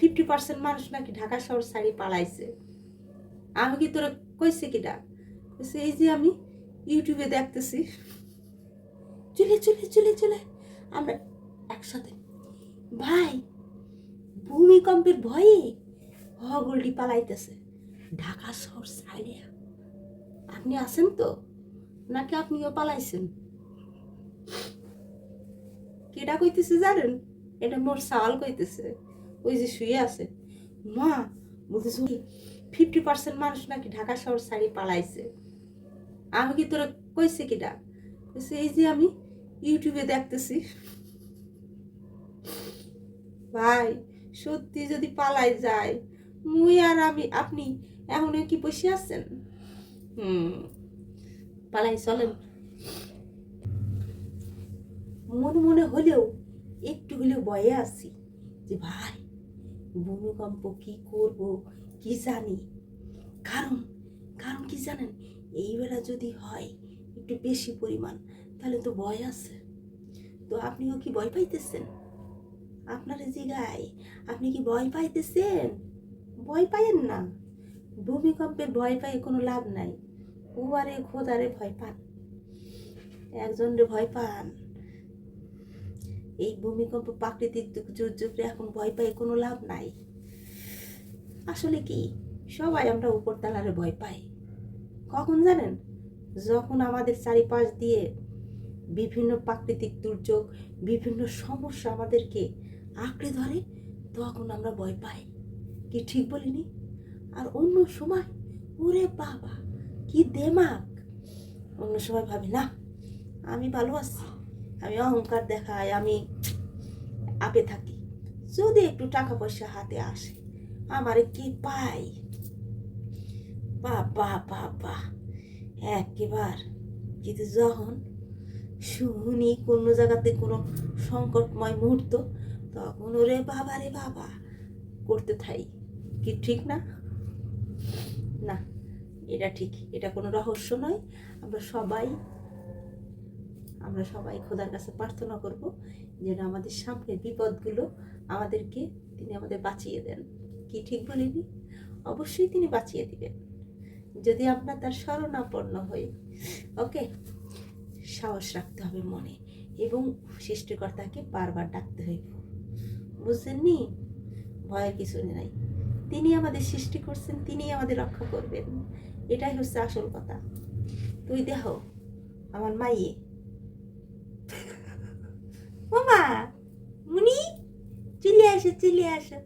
50% মানুষ নাকি ঢাকা শহর ছাড়ি পালাইছে। আমি কি তোরা কইছে কিটা? কইছে এই যে আমি ইউটিউবে দেখতেছি, চলে চলে চলে চলে আমরা একসাথে। ভাই, ভূমিকম্পের ভয়ে হগলডি পালাইতেছে ঢাকা শহর ছাড়িয়া। আপনি আছেন তো, নাকি আপনিও পালাইছেন? কেডা কইতেছে জানেন? এটা মোর সাওয়াল কইতেছে, ওই যে শুয়ে আছে। মা বলতেছে 50% মানুষ নাকি ঢাকা শহর ছাড়ি পালাইছে। আমি কি তোরা কইছে কিটা? কইছে এই যে আমি ইউটিউবে দেখতেছি। ভাই, সত্যি যদি পালাই যায়, মুই আর আপনি এখন কি বসে আছেন? পালাই চলেন। মনে মনে হলেও একটু হলেও ভয়ে আছি যে ভাই, ভূমিকম্প কি করব কি জানি। কারণ কারণ কি জানেন, এই বেলা যদি হয় একটু বেশি পরিমাণ, তাহলে তো ভয় আছে। তো আপনিও কি ভয় পাইতেছেন? আপনার জিগায়, আপনি কি ভয় পাইতেছেন? ভয় পাইয়েন না। ভূমিকম্পের ভয় পাই কোনো লাভ নাই। উবারে খোদারে ভয় পান, একজনরে ভয় পান। এই ভূমিকম্প প্রাকৃতিক দুর্যোগে এখন ভয় পাই কোনো লাভ নাই। আসলে কি, সবাই আমরা উপরতলারে ভয় পাই। কখন জানেন? যখন আমাদের চারিপাশ দিয়ে বিভিন্ন প্রাকৃতিক দুর্যোগ, বিভিন্ন সমস্যা আমাদেরকে আঁকড়ে ধরে, তখন আমরা ভয় পাই। কি ঠিক বলিনি? আর অন্য সময় ওরে বাবা কি দেমাগ, অন্য সময় ভাবি না আমি ভালো আছি, আমি অহংকার দেখাই, আমি আপে থাকি। যদি একটু টাকা পয়সা হাতে আসে, আমারে কি পাই, বাবা বাবা একেবার। কিন্তু যখন শুনি কোনো জায়গাতে কোনো সংকটময় মুহূর্ত, তখন ওরে বাবা রে বাবা করতে থাই। কি ঠিক না? না, এটা ঠিক, এটা কোনো রহস্য নয়। আমরা সবাই খোদার কাছে প্রার্থনা করব যেন আমাদের সামনের বিপদগুলো তিনি আমাদের বাঁচিয়ে দেন। কি ঠিক বলিনি? অবশ্যই তিনি বাঁচিয়ে দিবেন, যদি আমরা তার শরণাপন্ন হই। ওকে, সাহস রাখতে হবে মনে, এবং সৃষ্টিকর্তাকে বারবার ডাকতে হইব। বুঝছেননি? ভয়ের কিছু নাই। তিনি আমাদের সৃষ্টি করছেন, তিনি আমাদের রক্ষা করবেন। এটাই হচ্ছে আসল কথা। তুই দেখ আমার মাইয়ে, ও মা, মুনি চলে আসো।